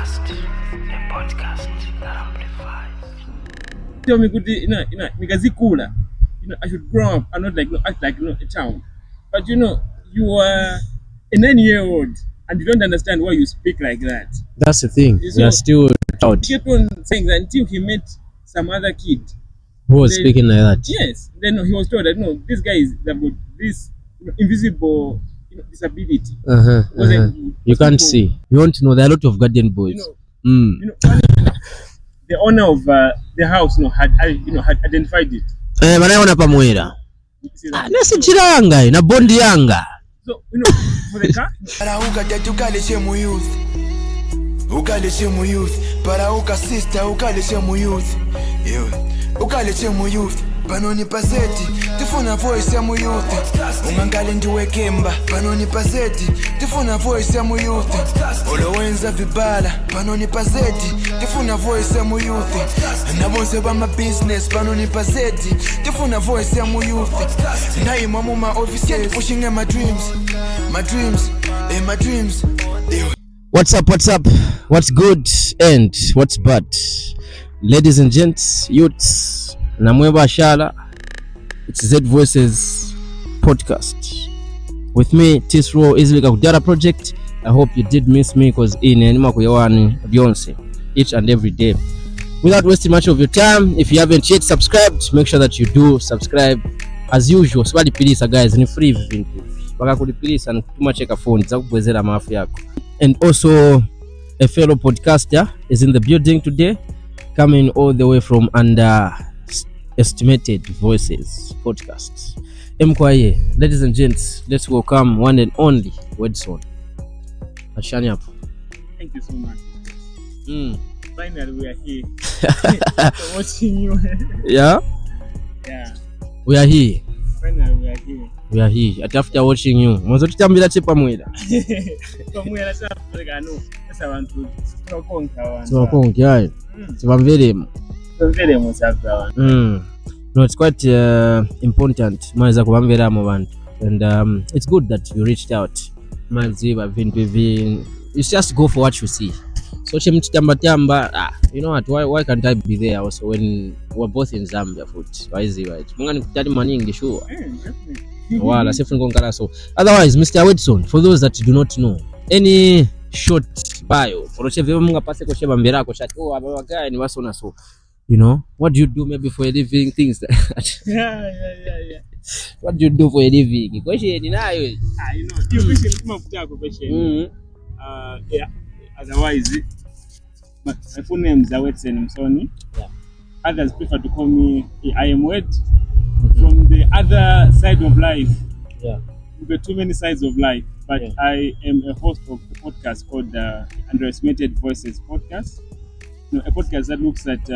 Podcast, the podcast that amplifies. Tell me good, Mikazikula. I should grow up and not act like a town. But you are a 9-year-old and you don't understand why you speak like that. That's the thing. So, we are still out. He kept on saying that until he met some other kid Who was speaking like that? Yes. Then he was told that this guy is about this invisible disability. You can't see. You want to know there are a lot of guardian boys. The owner of the house had identified it. Manaona pamwera. Nasi chiranga na bondi yanga. So for the car para ukatetukalishe mu youth. Ukalishe mu youth. Para uka sister ukalishe mu youth. Ukalishe mu youth. Panoni paseti tifuna voice ya mu youth. Ungangale ndiwe kemba panoni paseti tifuna voice ya mu youth. Olowenza vibala panoni paseti tifuna voice ya mu youth. Nabonse bama business panoni paseti tifuna voice ya mu youth. Nayi mamu ma office pushing at my dreams. My dreams. What's up? What's good and what's bad? Ladies and gents, youths, namweba shala. It's Zedvoices podcast. With me, Tisro is like a data project. I hope you did miss me because in anima kuyawani Beyonce each and every day. Without wasting much of your time, if you haven't yet subscribed, make sure that you do subscribe. As usual, swali pilisa guys, ni free vintu. Baka kulipilisa na kutuma cheka phone za kubwezera maafu yako. And also a fellow podcaster is in the building today, coming all the way from Estimated Voices podcast. Mkwaye, ladies and gents, let's welcome one and only Wedson. Ashani hapo. Thank you so much. Finally we are here. Watching you. Yeah. We are here. Finally we are here. We are here. After watching you. Mwanzo tutambira chepa mweda. Pamwera sana kupeleka sasa abantu tunakonka abantu. Tunakonka hayi. Tubamveremo. Tubamveremo sasa. No, it's quite important maweza kubamveramo bantu. And it's good that you reached out. Maziba vintu you just go for what you see. So chemtamba you know what, why can't I be there also when we're both in Zambia foot? Why is it right? Mungani kutali maningi sure. Wala sefu ngongara so. Otherwise, Mr. Wedson, for those that do not know, any short bio for cheve munga pase ko sheba mbera ko chat aba guy ni wasona so. You know, what do you do maybe for a living, things that Yeah. What do you do for a living? Question nayo. You question kama kutaka question. Yeah. Otherwise, my full name is Wedson Msoni. Yeah. Others prefer to call me I am Wed. From the other side of life, we've got too many sides of life, but I am a host of a podcast called the Underestimated Voices podcast. A podcast that looks at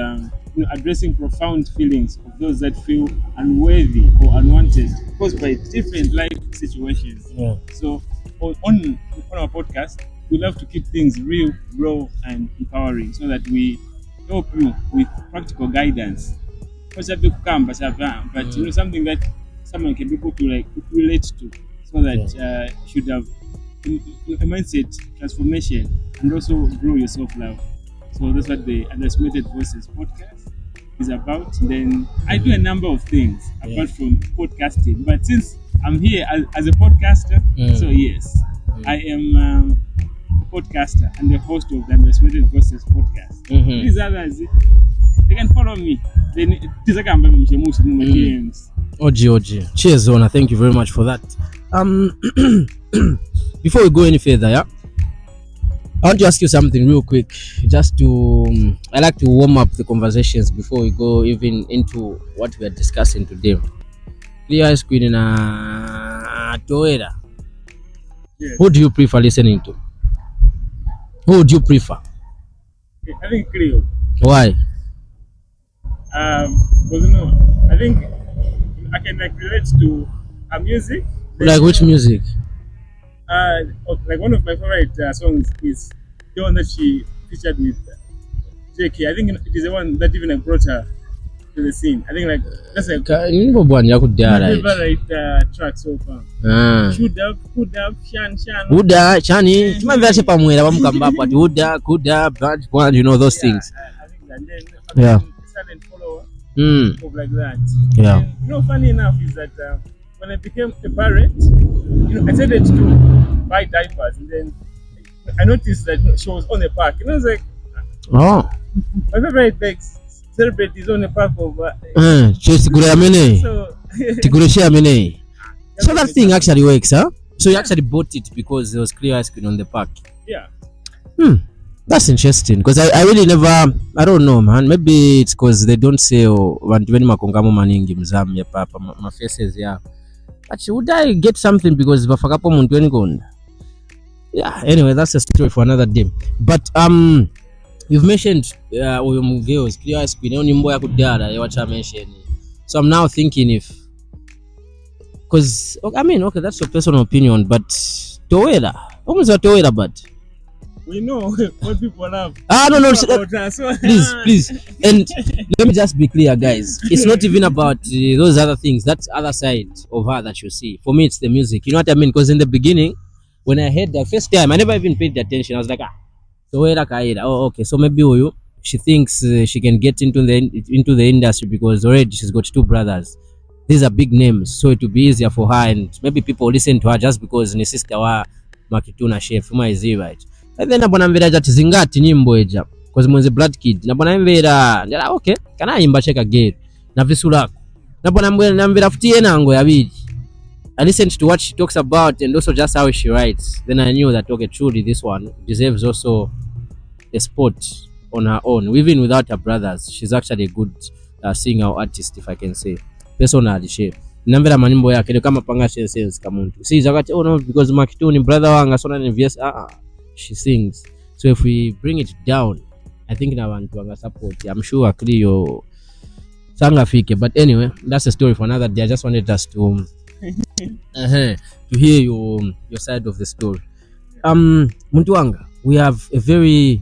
addressing profound feelings of those that feel unworthy or unwanted caused by different life situations. So on our podcast, we love to keep things real, raw, and empowering so that we help you with practical guidance. But something that someone can be able to relate to, so that should have a mindset transformation and also grow your self-love. So that's what the Underestimated Voices podcast is about. Then I do a number of things apart from podcasting, but since I'm here as a podcaster, so yes, I am a podcaster and the host of the Underestimated Voices podcast. These others, they can follow me. Then Oji. Cheers, Zona. Thank you very much for that. Before we go any further, I want to ask you something real quick, just to I like to warm up the conversations before we go even into what we are discussing today. Clear screen in a Toera. Who do you prefer listening to? Who would you prefer? I think Cleo. Why? Because I think I can relate to her music. Like which music? Like one of my favorite songs is the one that she featured with JK. I think it is the one that even I brought her to the scene. I think like that's a Nimbo bwana ya my kudara. favorite track so far. Should have, could have, shan. Uda chani tumavira che pamwera bamukambapo ati uda kuda bad one, you know those things. I think that. And then Yeah. silent follower Mm. of like that. Yeah. And, you know, funny enough is that when I became a parent, I started to buy diapers, and then I noticed that she was on a park, and I was like, Oh. my favorite like celebrity is on a park of. Tigure amene. So Tigure share amene. So that thing actually works, huh? So you actually bought it because there was clear ice cream on the park. yeah. That's interesting because I really never, I don't know, man. Maybe it's because they don't say vantu veni makongamo maningi mzambia papa my faces, yeah. But would I get something because vafakapo muntu veni konda? Yeah. Anyway, that's a story for another day. But you've mentioned uyo muveos clear ice cream nyimbo ya kudara yawacha mention. So I'm now thinking if, because I mean, okay, that's your personal opinion, but Toera, almost a Toera, but We know what people love. no, About us. So, please. And let me just be clear, guys. It's not even about those other things. That's other side of her that you see. For me, it's the music. You know what I mean? Because in the beginning, when I heard the first time, I never even paid attention. I was like, Toera Kaira. Oh, okay. So maybe she thinks she can get into the industry because already she's got 2 brothers. These are big names, so it will be easier for her, and maybe people listen to her just because ni sister wa Makituna chef maizi, right? And then abona mvera jati zingati nyimbo eja because mwenze Blood Kid nabona mvera ndala okay kana imba cheka girl na visu lako nabona mvera futie nango yabiri. I listened to what she talks about and also just how she writes. Then I knew that okay, truly this one deserves also a spot on her own. Even without her brothers, she's actually a good singer or artist, if I can say. Personally, she namvera manyimbo yake kama panga sense kamuntu. See zakati oh no because Makituni brother wanga sona ni vs she sings. So if we bring it down, I think na want to support. I'm sure Clio sanga fike. But anyway, that's a story for another day. I just wanted us to to hear your side of the story. Muntu we have a very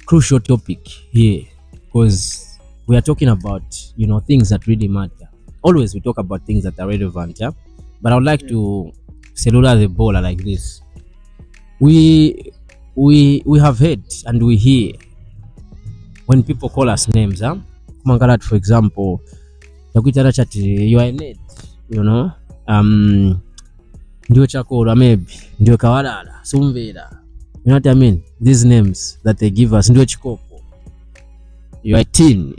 crucial topic here because we are talking about things that really matter. Always we talk about things that are relevant, yeah. But I would like to cellular the ball like this. We have heard and we hear when people call us names, huh? Kumangalat, for example, takuitara chati you are in it, ndio chakora maybe ndio kawarara sumvera, you know what I mean? These names that they give us, ndio chikopo, you are a teen.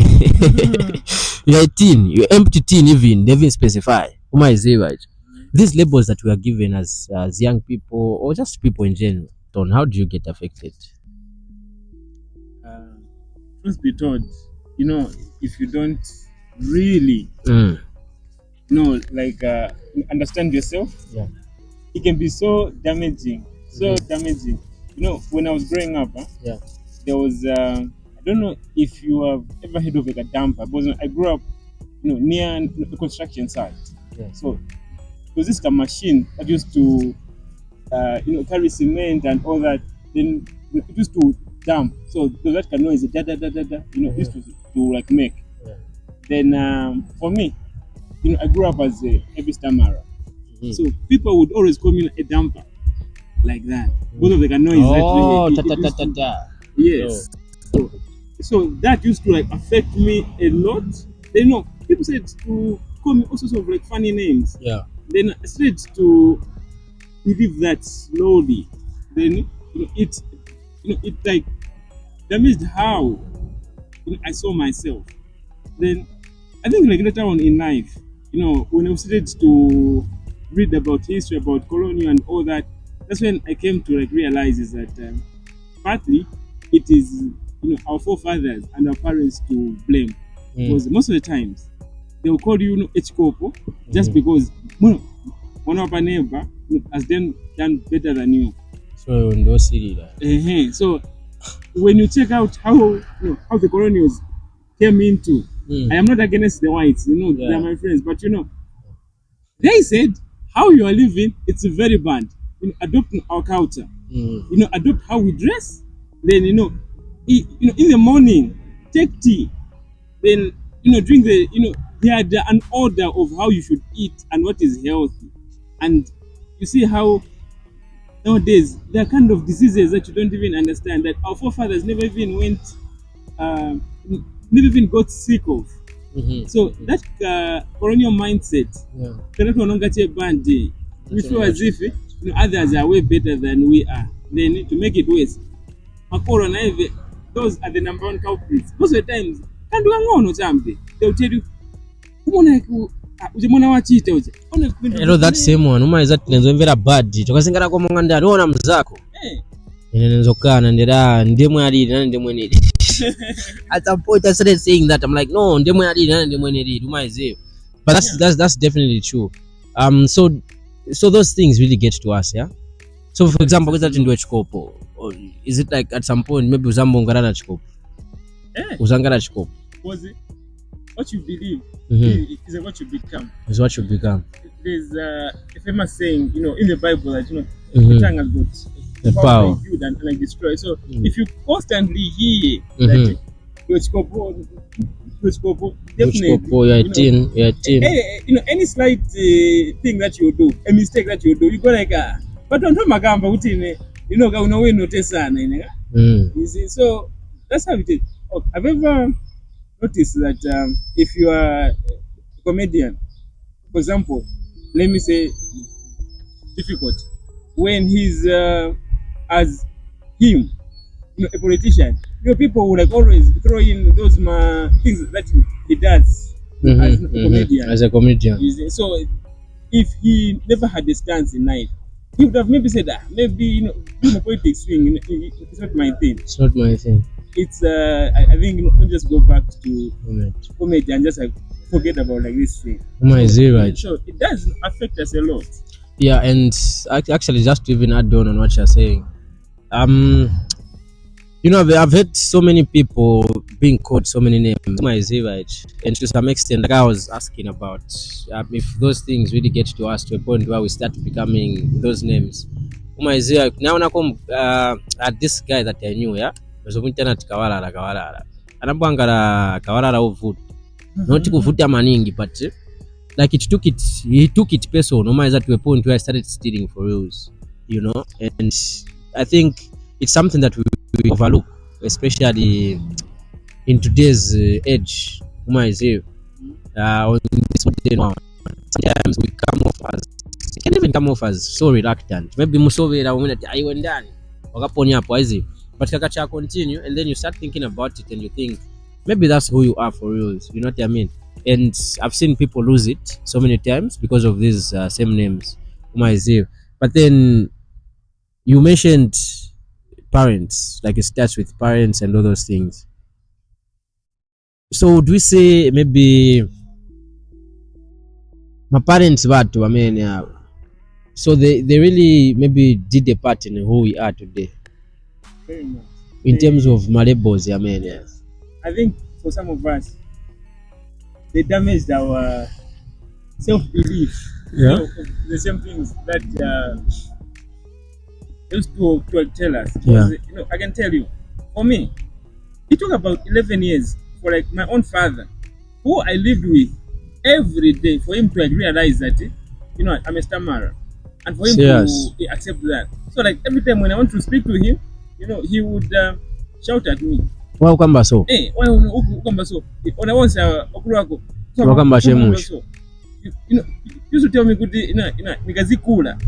You are a teen, you empty teen, even they even specify uma is right. These labels that we are given as young people or just people in general, Don, how do you get affected? Truth be told, if you don't really understand yourself, yeah, it can be so damaging. Damaging. When I was growing up, yeah, there was I don't know if you have ever heard of like a dumper, but I grew up near the construction site. Yeah. So there was this machine that used to carry cement and all that. Then it used to dump. So that kind of noise, da da da da da. Used to like make. Yeah. Then for me, I grew up as a heavy stammerer. Mm-hmm. So people would always call me a dumper, like that. Both of the noise. Oh, Yes. So that used to like affect me a lot. Then people said to call me all sorts of like funny names. Yeah. Then I started to believe that slowly. Then it like damaged how I saw myself. Then I think like later on in life, when I started to read about history, about colonial and all that, that's when I came to like realize is that partly it is our forefathers and our parents to blame. Because most of the times they will call you Echikopo just because one of our neighbor has done better than you. So no silly. So when you check out how how the colonials came into, I am not against the whites, they are my friends, but they said how you are living, it's very bad. Adopt our culture. Adopt how we dress. Then in the morning, take tea. Then during the, they had an order of how you should eat and what is healthy. And you see how nowadays there are kind of diseases that you don't even understand, that our forefathers never even never even got sick of. So that colonial mindset, we feel as if others are way better than we are. They need to make it worse. Those are the number one culprits. Most of the times, they'll tell you, hello, that same one umaiza tinenzomvera bad tokasengera kwa monga ndani ona mzako ine nenzokana ndera ndemwe alili nani ndemwe nili. At some point I started saying that, I'm like, no, ndemwe alili nani ndemwe nili umaize. But that's definitely true. So those things really get to us, yeah. So for example, kweza tindwe chikopo, is it like at some point maybe uzambongara na chikopo? Uzangara chikopo. Was it what you believe is what you become? Is what you become. There's a famous saying, in the Bible that the tongue has got the power to build and like destroy. So if you constantly hear that definitely you're a teen. Any slight thing that you do, a mistake that you do, you go like but on top magamba utine we notice you see. So that's how it is. I've ever noticed that if you are a comedian, for example, let me say difficult, when he's as him, a politician, people will like always throw in those things that he does as a comedian. So if he never had a stance in life, he would have maybe said that maybe doing a politics thing, it's not my thing. It's not my thing. It's I think just go back to comedy and just like forget about like this thing. Right. So it does affect us a lot. Yeah, and actually just to even add on what you're saying, I've heard so many people being called so many names, right? And to some extent, like I was asking about if those things really get to us to a point where we start becoming those names. Now at this guy that I knew, yeah, was kawarara anabwangala kawarara uvuta not kuvuta maningi, but like he took it personal to a point where I started stealing for reals, and I think it's something that we overlook, especially in today's age. On this day now, sometimes we can even come off as so reluctant. Maybe musovera women aiwendani wakaponya hapo hizi, but kakacha continue, and then you start thinking about it and you think maybe that's who you are for reals. You know what I mean? And I've seen people lose it so many times because of these same names. But then you mentioned parents, like it starts with parents and all those things. So do we say maybe my parents so they really maybe did a part in who we are today? Very much. In terms of my labels, yes. I think for some of us, they damaged our self-belief. The same things that used to tell us. I can tell you, for me, it took about 11 years for like my own father, who I lived with every day, for him to realize that I'm a stammerer, and for him to accept that. So like every time when I want to speak to him, he would shout at me. Why come back so? When I was used to tell me good nikazikula.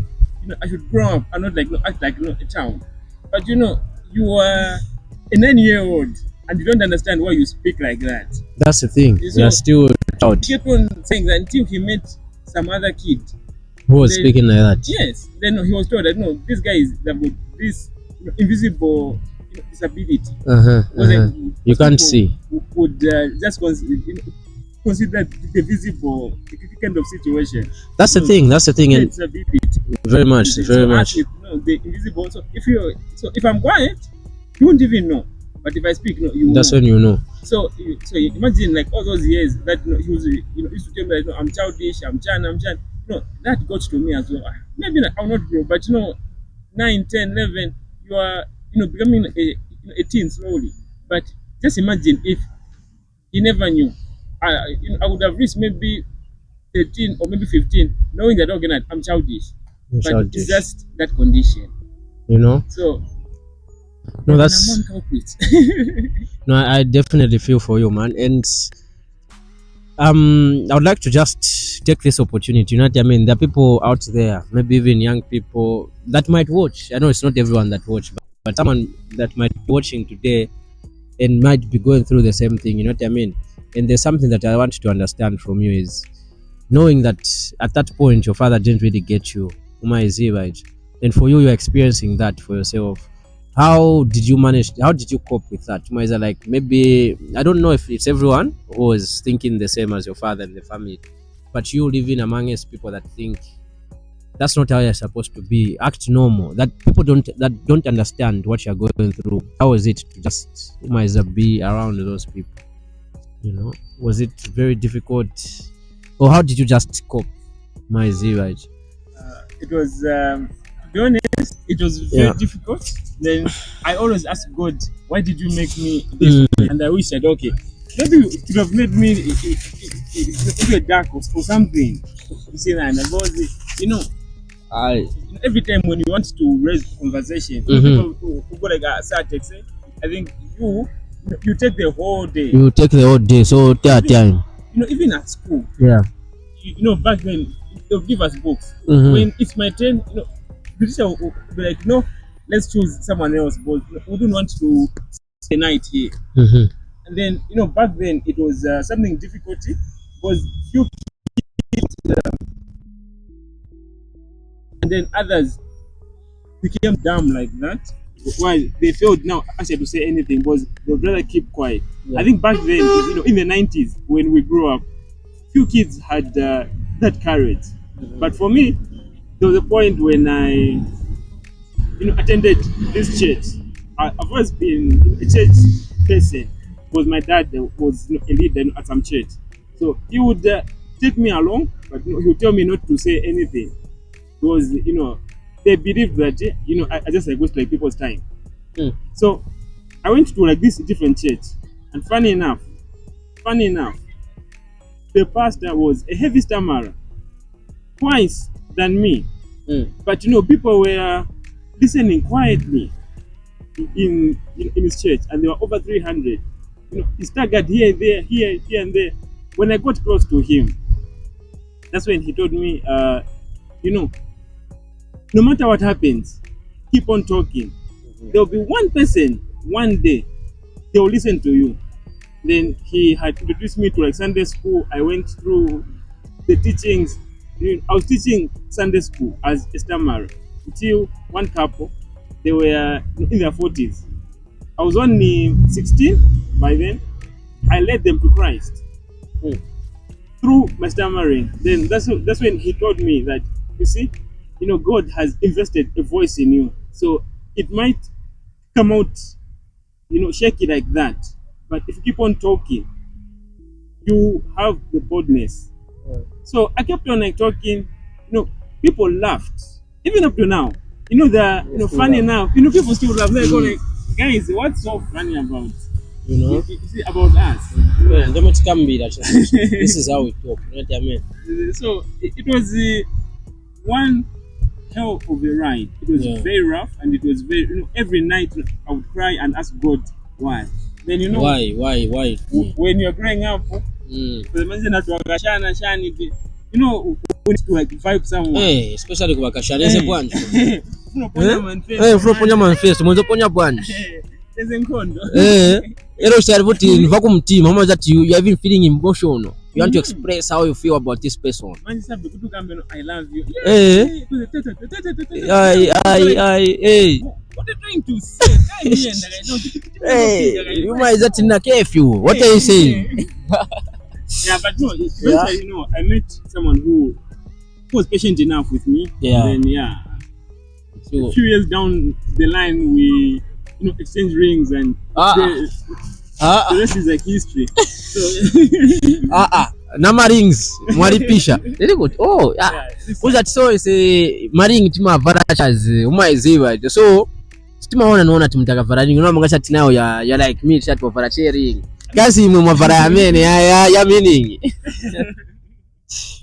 I should grow up and not act like a child. But you are a 9-year-old and you don't understand why you speak like that. That's the thing. You are still out. He kept on saying that until he met some other kid who was speaking like that. Yes. Then he was told that this guy is this invisible disability. You can't see. Would just consider the visible kind of situation. That's the thing. That's the thing. And very much. The invisible. So if I'm quiet, you won't even know. But if I speak, you. That's when you know. So imagine like all those years that he was used to tell me that I'm childish, I'm chan. That got to me as well. Maybe I'll not grow, but 9, 10, 11, you are becoming a teen slowly. But just imagine if he never knew I would have reached maybe 13 or maybe 15, knowing that okay, I'm childish. But it's just that condition, So no, that's no, I definitely feel for you, man. And I would like to just take this opportunity. You know what I mean? There are people out there, maybe even young people that might watch. I know it's not everyone that watch, but someone that might be watching today and might be going through the same thing. You know what I mean? And there's something that I want to understand from you is knowing that at that point your father didn't really get you, right? And for you, you're experiencing that for yourself. How did you cope with that? Like, maybe I don't know if it's everyone who was thinking the same as your father and the family, but you living amongst people that think that's not how you're supposed to be, act normal, that people don't understand what you're going through. How was it to just be around those people? Was it very difficult, or how did you just cope, right? It was to be honest, it was very difficult. Then I always ask God, why did you make me this way? And I wish that okay, maybe you could have made me into a dark or something. You see that? Because every time when you want to raise conversation, people who go like a text, I think you take the whole day. You take the whole day, so time. Even at school. Yeah. Back then they'll give us books. When it's my turn, the teacher will be like, no, let's choose someone else, but we don't want to stay night here. And then back then it was something difficulty because few kids, and then others became dumb like that. Why they failed now actually to say anything because they'd rather keep quiet. I think back then, in the 90s when we grew up, few kids had that courage. But for me, there was a point when I attended this church. I've always been a church person because my dad was a leader at some church. So he would take me along, but he would tell me not to say anything because they believed that I just waste like people's time. So I went to like this different church, and funny enough, the pastor was a heavy stammerer, twice than me. But people were listening quietly in his church, and there were over 300. He staggered here and there, here and there. When I got close to him, that's when he told me, no matter what happens, keep on talking. There will be one person one day they will listen to you. Then he had introduced me to like Sunday school. I went through the teachings. I was teaching Sunday school as a stammerer until one couple, they were in their 40s. I was only 16 by then. I led them to Christ through my stammering. Then that's when he told me that, you see, God has invested a voice in you. So it might come out, shaky like that. But if you keep on talking, you have the boldness. So I kept on like talking, people laughed. Even up to now. Funny enough, people still laugh. They go like, guys, what's so funny about? You see, about us. This is how we talk. You know what I mean? So it was one hell of a ride. It was very rough, and it was very, every night I would cry and ask God why. Then why? When you're growing up, we need to like vibe someone. Especially kubakashaneze bwana. Unoponya manifesto, mwanzo ponya bwana. Ero sharivuti niva kumtima, how that you are even feeling emotional. You want to express how you feel about this person. I love you. What are you trying to say? You might that in a curfew. What are you saying? Yeah, but no, eventually, I met someone who was patient enough with me. Yeah. And then, a few years down the line, we, exchange rings, and the rest is like history. So, Nama rings, mwaripisha. Very good. Oh, yeah. Who's that? So is a maring tima varachas. Umaiziva. So, stima naona tumtaka vararing. Unaona mngasha tinao ya like me chat for varache ring. Kasi mumavara ya mene ya meaning.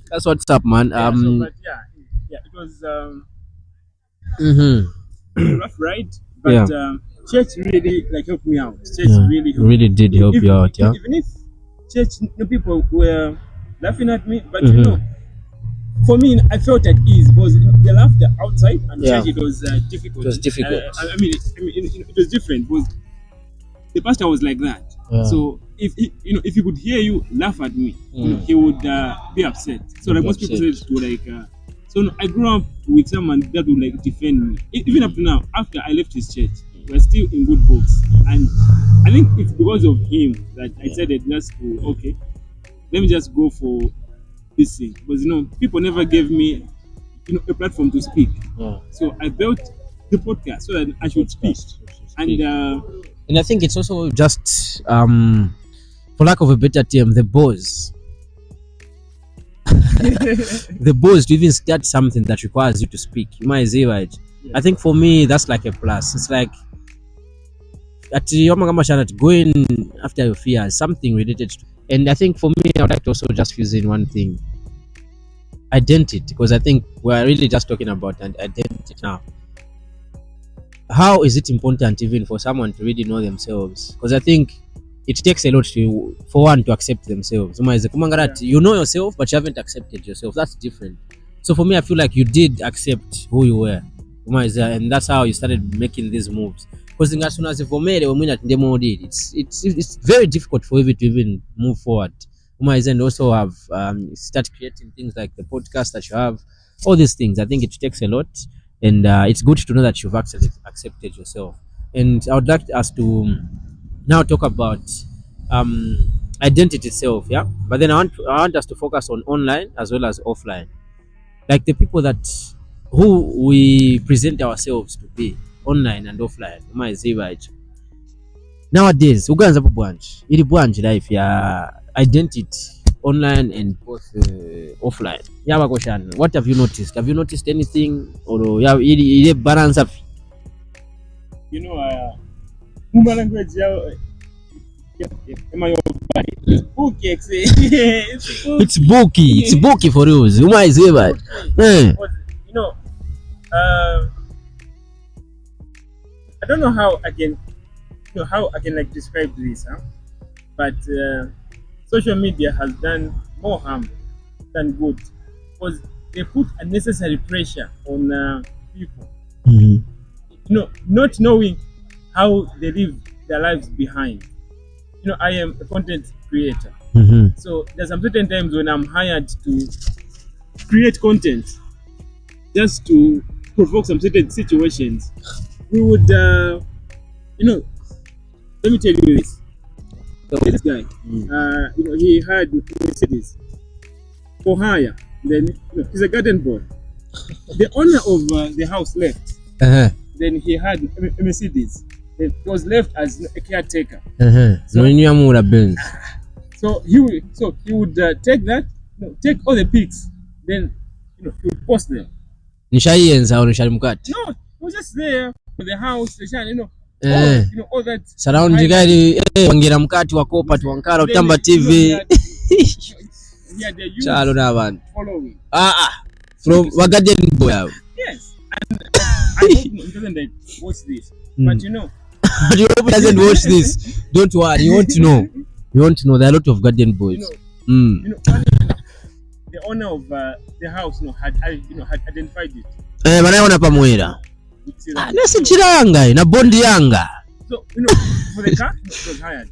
That's what's up, man. But it was rough ride, but church really like helped me out. Church really did help you out, yeah. Even if church, people were laughing at me, but you know, for me, I felt at ease because the laughter outside and church it was difficult. It was difficult. I mean, it was different because the pastor was like that. So if he could hear you laugh at me, he would be upset. So like most people said to like. So I grew up with someone that would like defend me. Even up to now, after I left his church, we're still in good books. And I think it's because of him that I decided just to let me just go for this thing. Because people never gave me a platform to speak. So I built the podcast so that I should speak. And I think it's also just for lack of a better term, the buzz. The buzz to even start something that requires you to speak. You might say, right? I think for me that's like a plus. It's like going after your fears, something related to. And I think for me, I would like to also just fuse in one thing: identity, because I think we're really just talking about an identity now. How is it important even for someone to really know themselves? Because I think it takes a lot for one to accept themselves. You know yourself, but you haven't accepted yourself. That's different. So for me, I feel like you did accept who you were, and that's how you started making these moves. Because as soon as it's very difficult for you to even move forward. And also have start creating things like the podcast that you have, all these things. I think it takes a lot, and it's good to know that you've actually accepted yourself. And I would like us to now talk about identity itself, but then I want us to focus on online as well as offline, like the people who we present ourselves to be online and offline. Nowadays uganza po branch life ya identity online and both offline. What have you noticed? Have you noticed anything, or ile balance up? Mumba language it's booky for you. I don't know how I can like describe this, but social media has done more harm than good, because they put unnecessary pressure on people. Not knowing how they live their lives behind. I am a content creator. So there's some certain times when I'm hired to create content just to provoke some certain situations. We would, let me tell you this. So this guy, he had Mercedes for hire. Then he's a garden boy. The owner of the house left. Then he had a Mercedes. It was left as a caretaker. So he would take that, take all the pics, then he would post them. No, he was just there for the house, all that surrounding wangira mkati wakopa tuwankala utamba TV. Chalo na abantu following. From garden boy. Yes, and I hope he doesn't like watch this, but he doesn't watch this. Don't worry, you want to know. You want to know there are a lot of garden boys. The owner of the house, had identified it. Wanaona pamoja. Nasi chiranga na bondi yanga. So for the car it was hired.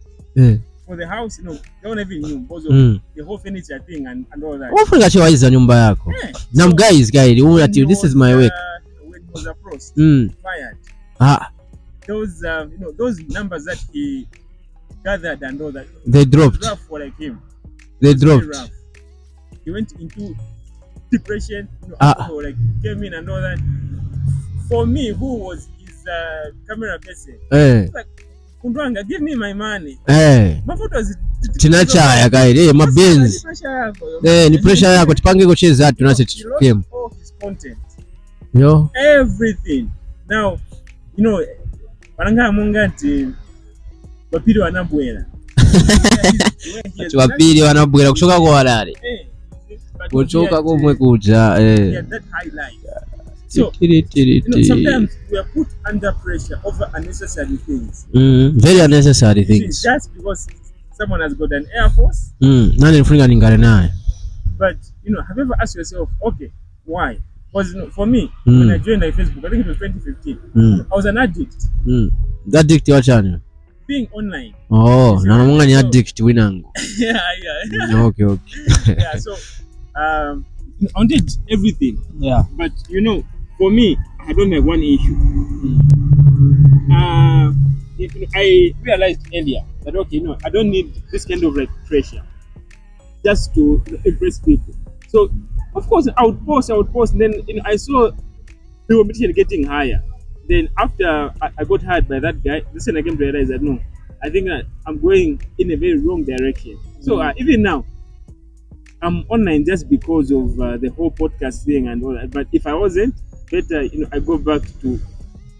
For the house, they don't even know because of the whole furniture thing and all that. Wafunga chawaiza nyumba yako. Na guys, this is my work. When he was approached, fired. Those numbers that he gathered and all that, they dropped. Rough for like him. They dropped. Rough. He went into depression. Alcohol, like came in and all that. For me, who was his camera person, like, Kundwanga, give me my money. My photos. Tinachaya guy, my bills. Ni pressure yako tipange kucheza tunase game. All his content. Yo. Everything. Now, Paranga Mungati Papiro Anabwela. Chwapili wanabwera kushoka kwa walale. Kuchoka kumwe kuja. That high life. So, sometimes we are put under pressure over unnecessary things. Very unnecessary things. Just because someone has got an Air Force. Nani nifunga ningale naye. But have you ever asked yourself, okay, why? Because for me, when I joined Facebook, I think it was 2015, I was an addict. The addict wachani? Being online. Oh, na munga ni addict winangu. Yeah. Okay. Yeah, so I did everything. Yeah. But for me, I don't have one issue. I realized earlier that I don't need this kind of pressure just to impress people. So of course I would post, and then I saw the competition getting higher. Then after I got hired by that guy, listen, I came to realize that no, I think that I'm going in a very wrong direction. So even now, I'm online just because of the whole podcast thing and all that. But if I wasn't, better I go back to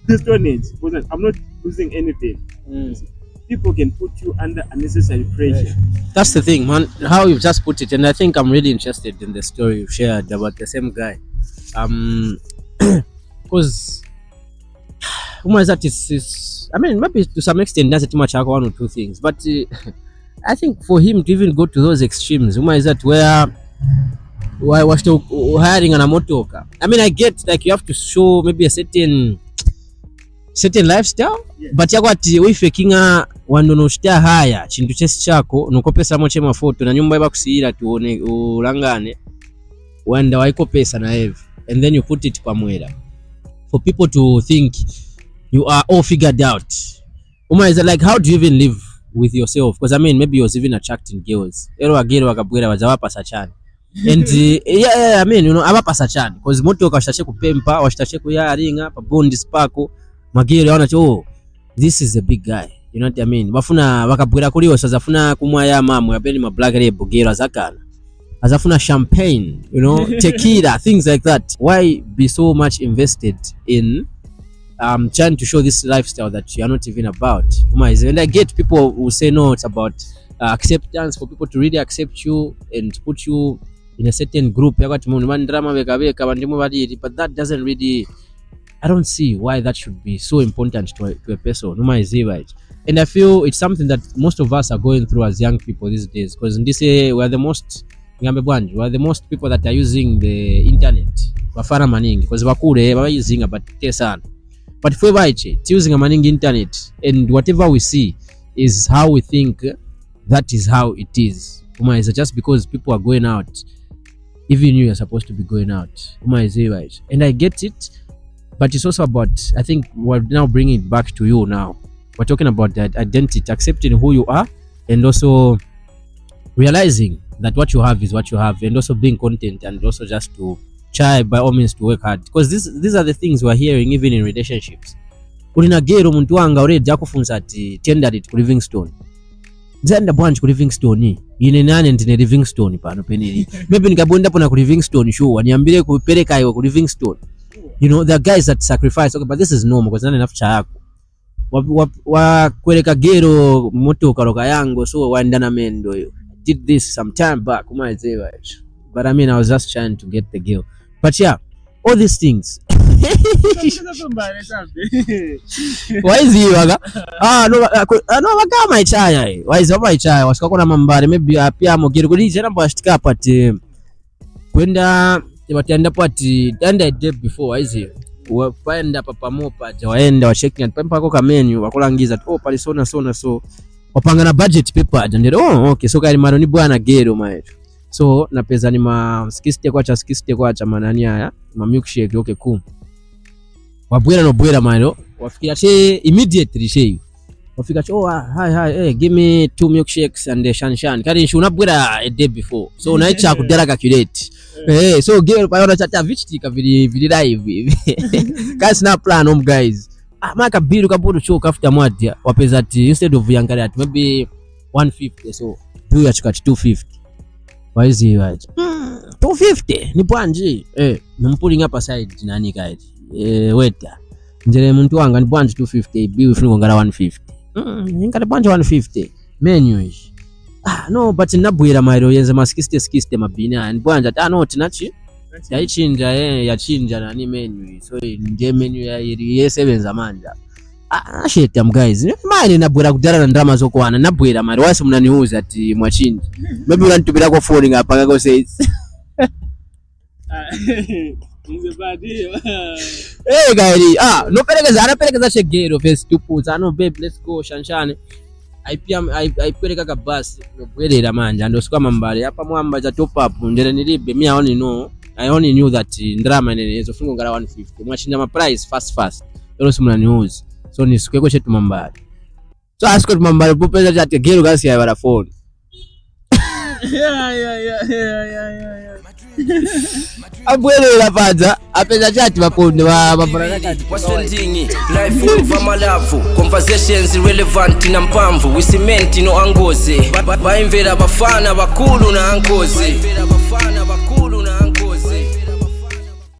the Stone Age because I'm not losing anything. People can put you under unnecessary pressure. That's the thing, man. How you've just put it, and I think I'm really interested in the story you've shared about the same guy. Because that is, I mean, maybe to some extent that's too much one or two things, but I think for him to even go to those extremes, is that where was still hiring an amotoka. I mean, I get like you have to show maybe a certain lifestyle, but yakwati wifakinga wandonoshita haya chintu chesi chako nukopesa moche mafoto na nyumba ibakusira tuone ulangane wanda waikopesa na heavy, and then you put it pamwera for people to think you are all figured out. Is that like, how do you even live with yourself? Because I mean, maybe you was even attracting girls. Ero agero wakabwera wazawapa chani. And yeah, I mean, abapasa chani because moto wakashtashe kupempa, washtashe kuyaringa pa bondi spako magero yaona this is a big guy. You know what I mean? Wafuna wakabwera kuliwa sazafuna kumwaya mamu yapeni ma black label gero azakana. Azafuna champagne, tequila, things like that. Why be so much invested in trying to show this lifestyle that you are not even about? And I get people who say no, it's about acceptance, for people to really accept you and put you in a certain group. But that doesn't really, I don't see why that should be so important to a person. And I feel it's something that most of us are going through as young people these days, because in this way we are the most people that are using the internet. Wafara maningi because wakure baba using but tesana. But for it's using a maningi internet, and whatever we see is how we think that is how it is. Is it just because people are going out, even you are supposed to be going out? Is it right? And I get it, but it's also about, I think we're now bringing it back to you now. We're talking about that identity, accepting who you are, and also realizing that what you have is what you have, and also being content, and also just to try by all means to work hard, because these are the things we're hearing even in relationships. Ulina gero muntu wanga already akufunza ati tender it ku Livingstone. Nzanda branch ku Livingstone ine nane ndine Livingstone pano penili. Maybe nikabonda pona ku Livingstone show niambire kupeleka iwe ku Livingstone. There are guys that sacrifice, okay, but this is normal because nane nafucha yako. Wa kweleka gero moto karoka yango so waendana mendo yo. Did this some time back, but I mean, I was just trying to get the girl. But yeah, all these things. Why is he waga? No waga maichaya. Why is he maichaya? Wasikakona mambare maybe apia mogero kuli jana bashtika pati kwenda batenda pati tanda day before. Why is he? Waenda papa mopa waenda wa checking and pempa kwa menu wakulangiza pali so wapanga na budget paper and okay, so kali maroni bwana gero maetu. So na pesa ni ma 60 kwacha manani haya ma milkshake okay cool. Wabwera no bwera mayo wafikira che immediately che wafika hi give me 2 milkshakes and the shanshan kali nshi unabwera a day before, so unaicha kudara calculate so gero bayona chata vichitika vili live kasi na plan guys maka bill kabudu choka after mwadia wapeza ati instead of yangalia ati maybe 150, so bill ya chukati 250. Why is he right? 250 ni bwanji numpulling up aside nani kaiti weta njere muntu wanga ni bwanji 250 bill ifuni ngara 150 ngara bwanji 150 menu no but nabwera mairo yenze ma 60 mabina and bwanja no tinachi yachinja nani menu so nje menu ya yesebenza manja shit am guys mali nabwera kudala na ndrama zokwana nabwera mali wase munaniuza ati mwachinja maybe unantubira kwa phone ngapanga ko says Is a bad deal. Hey guys, no anapelekeza chegero face tupuza no babe let's go shanshane aipeleka ka bus nobwerera manja ndo sikwa mambale hapa mwamba za top up ndere nilibe me I only knew that ndrama nenezo fungo ngala 150 mwachinja ma price fast lero simuna news so nisikeko chetu mambale so asko mambale popeza chate gero kasi ya bara phone yeah. Abwelera paza apeza chati baponde babona kati wasendingi life over malavu conversations relevant na mpamvu we cement no angoze baimvera bafana bakulu na angoze